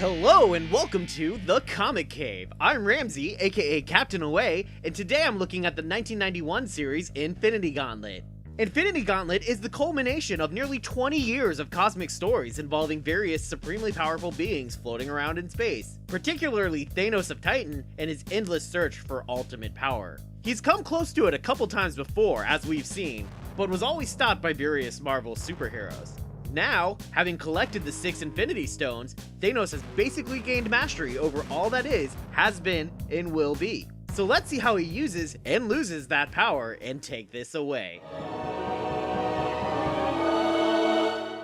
Hello and welcome to The Comic Cave. I'm Ramsey, aka Captain Away, and today I'm looking at the 1991 series Infinity Gauntlet. Infinity Gauntlet is the culmination of nearly 20 years of cosmic stories involving various supremely powerful beings floating around in space, particularly Thanos of Titan and his endless search for ultimate power. He's come close to it a couple times before, as we've seen, but was always stopped by various Marvel superheroes. Now, having collected the 6 Infinity Stones, Thanos has basically gained mastery over all that is, has been, and will be. So let's see how he uses and loses that power and take this away.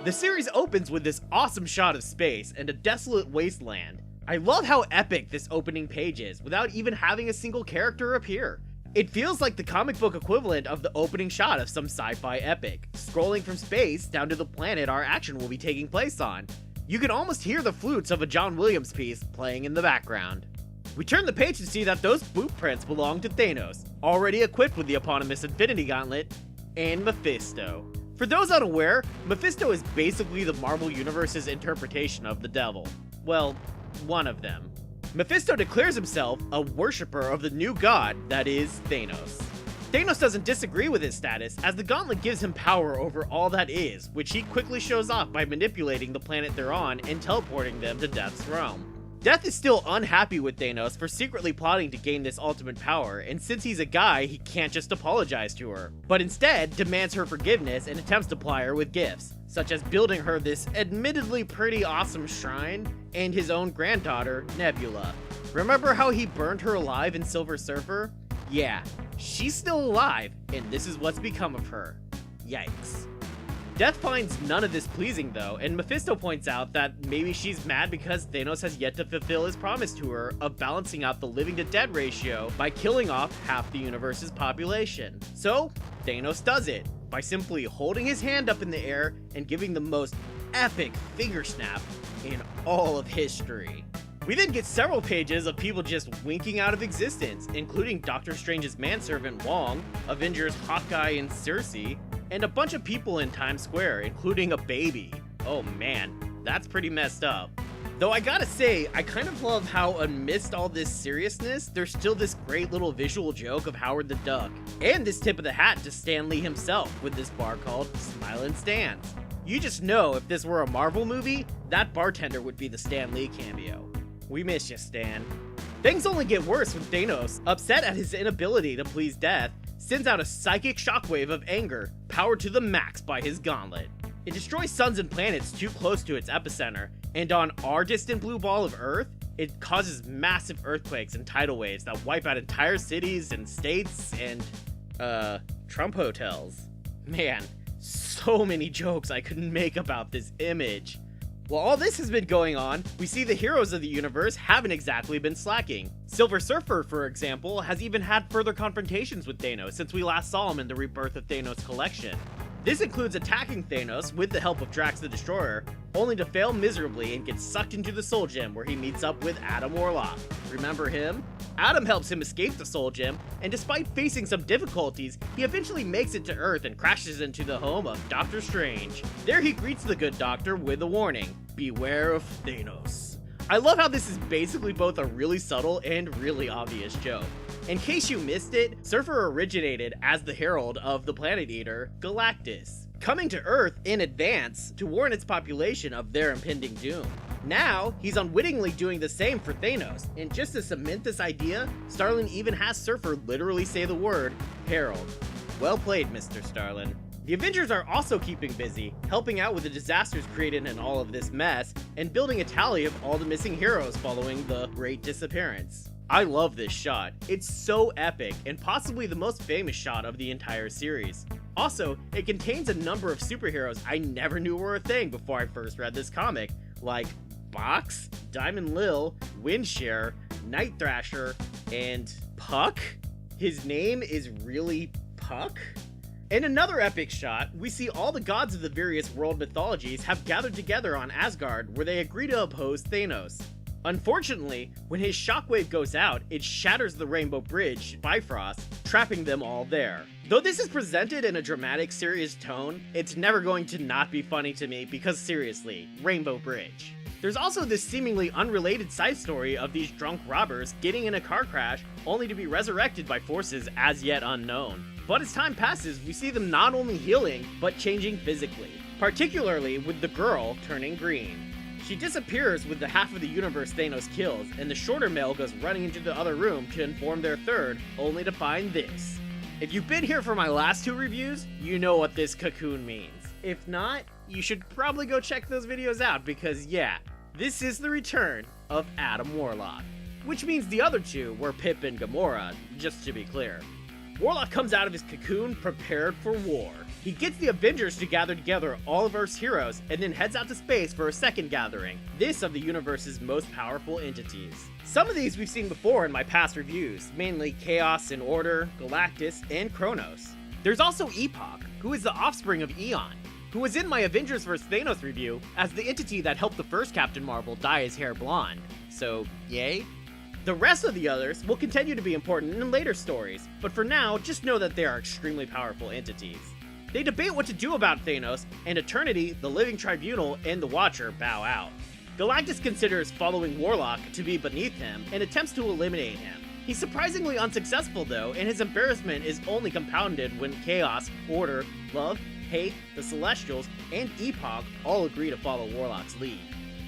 The series opens with this awesome shot of space and a desolate wasteland. I love how epic this opening page is without even having a single character appear. It feels like the comic book equivalent of the opening shot of some sci-fi epic, scrolling from space down to the planet our action will be taking place on. You can almost hear the flutes of a John Williams piece playing in the background. We turn the page to see that those boot prints belong to Thanos, already equipped with the eponymous Infinity Gauntlet, and Mephisto. For those unaware, Mephisto is basically the Marvel Universe's interpretation of the devil. Well, one of them. Mephisto declares himself a worshipper of the new god that is Thanos. Thanos doesn't disagree with his status, as the gauntlet gives him power over all that is, which he quickly shows off by manipulating the planet they're on and teleporting them to Death's realm. Death is still unhappy with Thanos for secretly plotting to gain this ultimate power, and since he's a guy, he can't just apologize to her, but instead demands her forgiveness and attempts to ply her with gifts, such as building her this admittedly pretty awesome shrine and his own granddaughter, Nebula. Remember how he burned her alive in Silver Surfer? Yeah, she's still alive, and this is what's become of her. Yikes. Death finds none of this pleasing though, and Mephisto points out that maybe she's mad because Thanos has yet to fulfill his promise to her of balancing out the living to dead ratio by killing off half the universe's population. So, Thanos does it, by simply holding his hand up in the air and giving the most epic finger snap in all of history. We then get several pages of people just winking out of existence, including Doctor Strange's manservant Wong, Avengers Hawkeye and Circe, and a bunch of people in Times Square, including a baby. Oh man, that's pretty messed up. Though I gotta say, I kind of love how amidst all this seriousness, there's still this great little visual joke of Howard the Duck, and this tip of the hat to Stan Lee himself with this bar called Smilin' Stans. You just know if this were a Marvel movie, that bartender would be the Stan Lee cameo. We miss you, Stan. Things only get worse when Thanos, upset at his inability to please Death, sends out a psychic shockwave of anger, powered to the max by his gauntlet. It destroys suns and planets too close to its epicenter, and on our distant blue ball of Earth, it causes massive earthquakes and tidal waves that wipe out entire cities and states and, Trump hotels. Man, so many jokes I could make about this image. While all this has been going on, we see the heroes of the universe haven't exactly been slacking. Silver Surfer, for example, has even had further confrontations with Thanos since we last saw him in the Rebirth of Thanos collection. This includes attacking Thanos with the help of Drax the Destroyer, only to fail miserably and get sucked into the Soul Gem where he meets up with Adam Warlock. Remember him? Adam helps him escape the Soul Gem, and despite facing some difficulties, he eventually makes it to Earth and crashes into the home of Doctor Strange. There he greets the good doctor with a warning: beware of Thanos. I love how this is basically both a really subtle and really obvious joke. In case you missed it, Surfer originated as the herald of the planet eater, Galactus, coming to Earth in advance to warn its population of their impending doom. Now, he's unwittingly doing the same for Thanos, and just to cement this idea, Starlin even has Surfer literally say the word, Herald. Well played, Mr. Starlin. The Avengers are also keeping busy, helping out with the disasters created in all of this mess, and building a tally of all the missing heroes following the Great Disappearance. I love this shot. It's so epic, and possibly the most famous shot of the entire series. Also, it contains a number of superheroes I never knew were a thing before I first read this comic, like Box, Diamond Lil, Windshare, Night Thrasher, and Puck? His name is really Puck? In another epic shot, we see all the gods of the various world mythologies have gathered together on Asgard where they agree to oppose Thanos. Unfortunately, when his shockwave goes out, it shatters the Rainbow Bridge, Bifrost, trapping them all there. Though this is presented in a dramatic, serious tone, it's never going to not be funny to me because seriously, Rainbow Bridge. There's also this seemingly unrelated side story of these drunk robbers getting in a car crash only to be resurrected by forces as yet unknown. But as time passes, we see them not only healing, but changing physically, particularly with the girl turning green. She disappears with the half of the universe Thanos kills, and the shorter male goes running into the other room to inform their third, only to find this. If you've been here for my last 2 reviews, you know what this cocoon means. If not, you should probably go check those videos out because yeah, this is the return of Adam Warlock. Which means the other 2 were Pip and Gamora, just to be clear. Warlock comes out of his cocoon prepared for war. He gets the Avengers to gather together all of Earth's heroes and then heads out to space for a second gathering, this of the universe's most powerful entities. Some of these we've seen before in my past reviews, mainly Chaos and Order, Galactus, and Kronos. There's also Epoch, who is the offspring of Eon, who was in my Avengers vs. Thanos review as the entity that helped the first Captain Marvel dye his hair blonde. So, yay? The rest of the others will continue to be important in later stories, but for now, just know that they are extremely powerful entities. They debate what to do about Thanos, and Eternity, the Living Tribunal, and the Watcher bow out. Galactus considers following Warlock to be beneath him and attempts to eliminate him. He's surprisingly unsuccessful though, and his embarrassment is only compounded when Chaos, Order, Love, Hate, the Celestials, and Epoch all agree to follow Warlock's lead.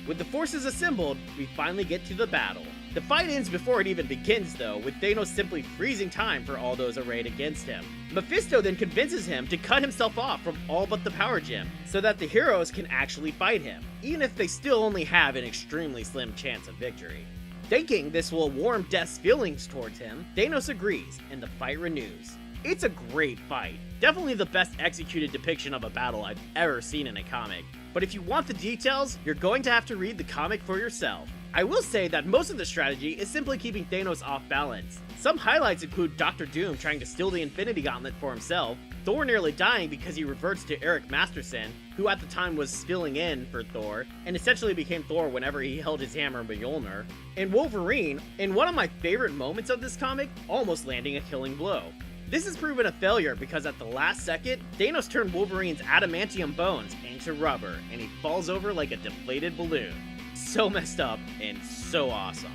With the forces assembled, we finally get to the battle. The fight ends before it even begins though, with Thanos simply freezing time for all those arrayed against him. Mephisto then convinces him to cut himself off from all but the power gem, so that the heroes can actually fight him, even if they still only have an extremely slim chance of victory. Thinking this will warm Death's feelings towards him, Thanos agrees, and the fight renews. It's a great fight, definitely the best executed depiction of a battle I've ever seen in a comic. But if you want the details, you're going to have to read the comic for yourself. I will say that most of the strategy is simply keeping Thanos off balance. Some highlights include Dr. Doom trying to steal the Infinity Gauntlet for himself, Thor nearly dying because he reverts to Eric Masterson, who at the time was filling in for Thor, and essentially became Thor whenever he held his hammer Mjolnir, and Wolverine, in one of my favorite moments of this comic, almost landing a killing blow. This has proven a failure because at the last second, Thanos turned Wolverine's adamantium bones into rubber, and he falls over like a deflated balloon. So messed up, and so awesome.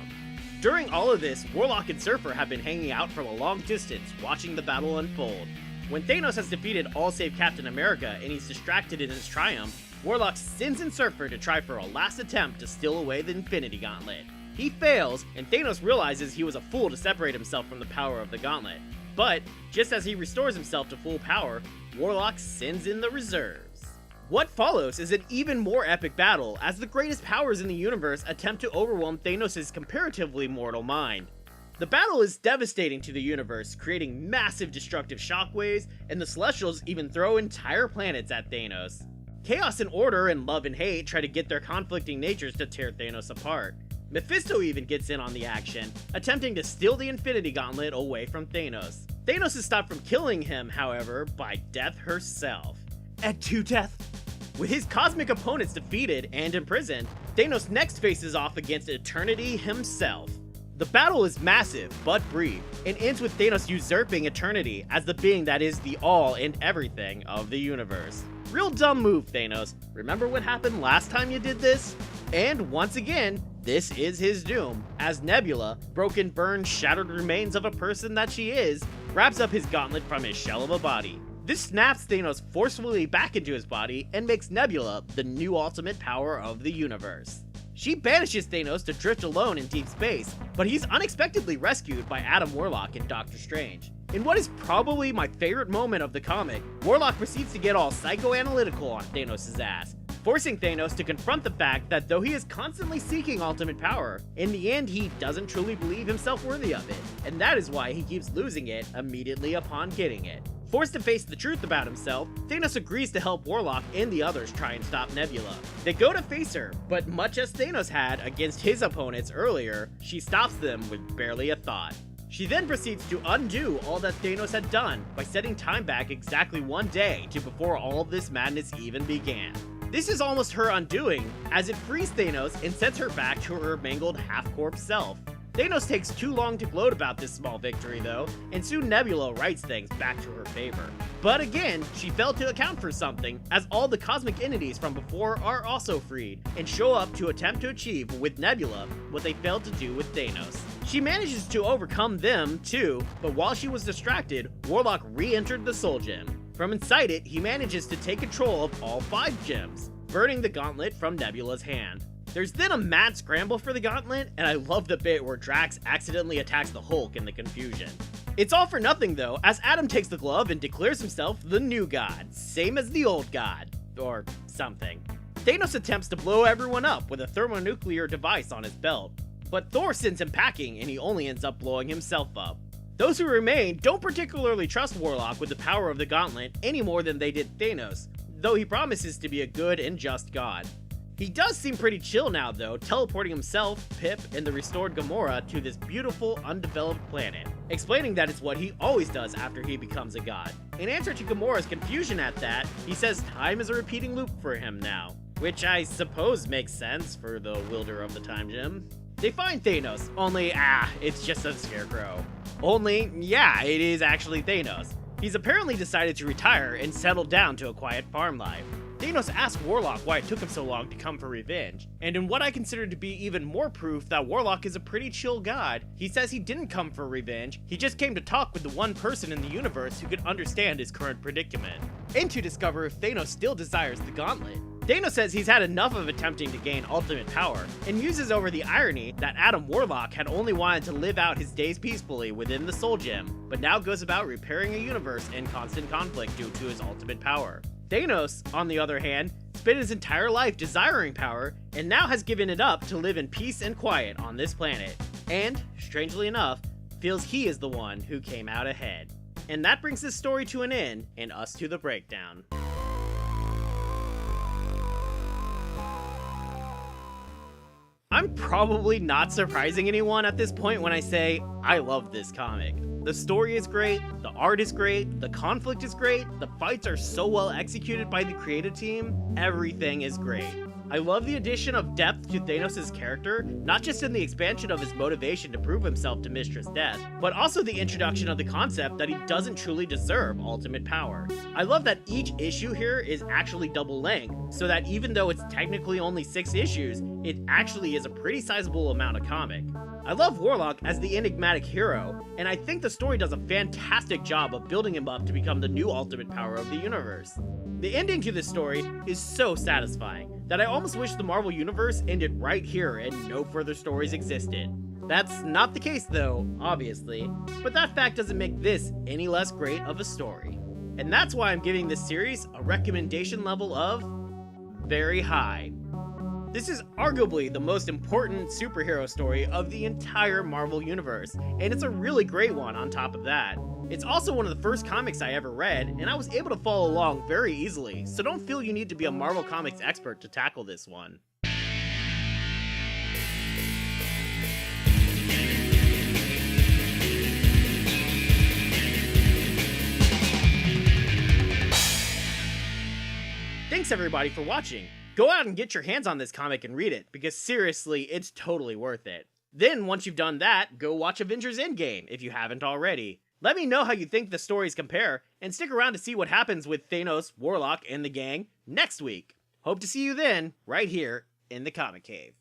During all of this, Warlock and Surfer have been hanging out from a long distance, watching the battle unfold. When Thanos has defeated all save Captain America and he's distracted in his triumph, Warlock sends in Surfer to try for a last attempt to steal away the Infinity Gauntlet. He fails, and Thanos realizes he was a fool to separate himself from the power of the Gauntlet. But, just as he restores himself to full power, Warlock sends in the reserves. What follows is an even more epic battle as the greatest powers in the universe attempt to overwhelm Thanos' comparatively mortal mind. The battle is devastating to the universe, creating massive destructive shockwaves, and the Celestials even throw entire planets at Thanos. Chaos and Order and Love and Hate try to get their conflicting natures to tear Thanos apart. Mephisto even gets in on the action, attempting to steal the Infinity Gauntlet away from Thanos. Thanos is stopped from killing him, however, by Death herself. And to Death. With his cosmic opponents defeated and imprisoned, Thanos next faces off against Eternity himself. The battle is massive, but brief, and ends with Thanos usurping Eternity as the being that is the all and everything of the universe. Real dumb move, Thanos. Remember what happened last time you did this? And once again, this is his doom, as Nebula, broken, burned, shattered remains of a person that she is, wraps up his gauntlet from his shell of a body. This snaps Thanos forcefully back into his body and makes Nebula the new ultimate power of the universe. She banishes Thanos to drift alone in deep space, but he's unexpectedly rescued by Adam Warlock and Doctor Strange. In what is probably my favorite moment of the comic, Warlock proceeds to get all psychoanalytical on Thanos' ass, forcing Thanos to confront the fact that though he is constantly seeking ultimate power, in the end he doesn't truly believe himself worthy of it, and that is why he keeps losing it immediately upon getting it. Forced to face the truth about himself, Thanos agrees to help Warlock and the others try and stop Nebula. They go to face her, but much as Thanos had against his opponents earlier, she stops them with barely a thought. She then proceeds to undo all that Thanos had done by setting time back exactly one day to before all of this madness even began. This is almost her undoing, as it frees Thanos and sends her back to her mangled half-corpse self. Thanos takes too long to gloat about this small victory though, and soon Nebula rights things back to her favor. But again, she failed to account for something, as all the cosmic entities from before are also freed, and show up to attempt to achieve with Nebula what they failed to do with Thanos. She manages to overcome them too, but while she was distracted, Warlock re-entered the Soul Gem. From inside it, he manages to take control of all 5 gems, burning the Gauntlet from Nebula's hand. There's then a mad scramble for the Gauntlet, and I love the bit where Drax accidentally attacks the Hulk in the confusion. It's all for nothing though, as Adam takes the glove and declares himself the new god, same as the old god, or something. Thanos attempts to blow everyone up with a thermonuclear device on his belt, but Thor sends him packing and he only ends up blowing himself up. Those who remain don't particularly trust Warlock with the power of the Gauntlet any more than they did Thanos, though he promises to be a good and just god. He does seem pretty chill now though, teleporting himself, Pip, and the restored Gamora to this beautiful, undeveloped planet, explaining that it's what he always does after he becomes a god. In answer to Gamora's confusion at that, he says time is a repeating loop for him now, which I suppose makes sense for the wielder of the time gem. They find Thanos, only it's just a scarecrow. Only, yeah, it is actually Thanos. He's apparently decided to retire and settle down to a quiet farm life. Thanos asks Warlock why it took him so long to come for revenge, and in what I consider to be even more proof that Warlock is a pretty chill god, he says he didn't come for revenge, he just came to talk with the one person in the universe who could understand his current predicament, and to discover if Thanos still desires the Gauntlet. Thanos says he's had enough of attempting to gain ultimate power, and muses over the irony that Adam Warlock had only wanted to live out his days peacefully within the Soul Gem, but now goes about repairing a universe in constant conflict due to his ultimate power. Thanos, on the other hand, spent his entire life desiring power, and now has given it up to live in peace and quiet on this planet, and, strangely enough, feels he is the one who came out ahead. And that brings this story to an end, and us to the breakdown. I'm probably not surprising anyone at this point when I say, I love this comic. The story is great, the art is great, the conflict is great, the fights are so well executed by the creative team, everything is great. I love the addition of depth to Thanos' character, not just in the expansion of his motivation to prove himself to Mistress Death, but also the introduction of the concept that he doesn't truly deserve ultimate power. I love that each issue here is actually double length, so that even though it's technically only 6 issues, it actually is a pretty sizable amount of comic. I love Warlock as the enigmatic hero, and I think the story does a fantastic job of building him up to become the new ultimate power of the universe. The ending to this story is so satisfying that I almost wish the Marvel Universe ended right here and no further stories existed. That's not the case though, obviously, but that fact doesn't make this any less great of a story. And that's why I'm giving this series a recommendation level of very high. This is arguably the most important superhero story of the entire Marvel Universe, and it's a really great one on top of that. It's also one of the first comics I ever read, and I was able to follow along very easily, so don't feel you need to be a Marvel Comics expert to tackle this one. Thanks everybody for watching. Go out and get your hands on this comic and read it, because seriously, it's totally worth it. Then, once you've done that, go watch Avengers Endgame, if you haven't already. Let me know how you think the stories compare, and stick around to see what happens with Thanos, Warlock, and the gang next week. Hope to see you then, right here in the Comic Cave.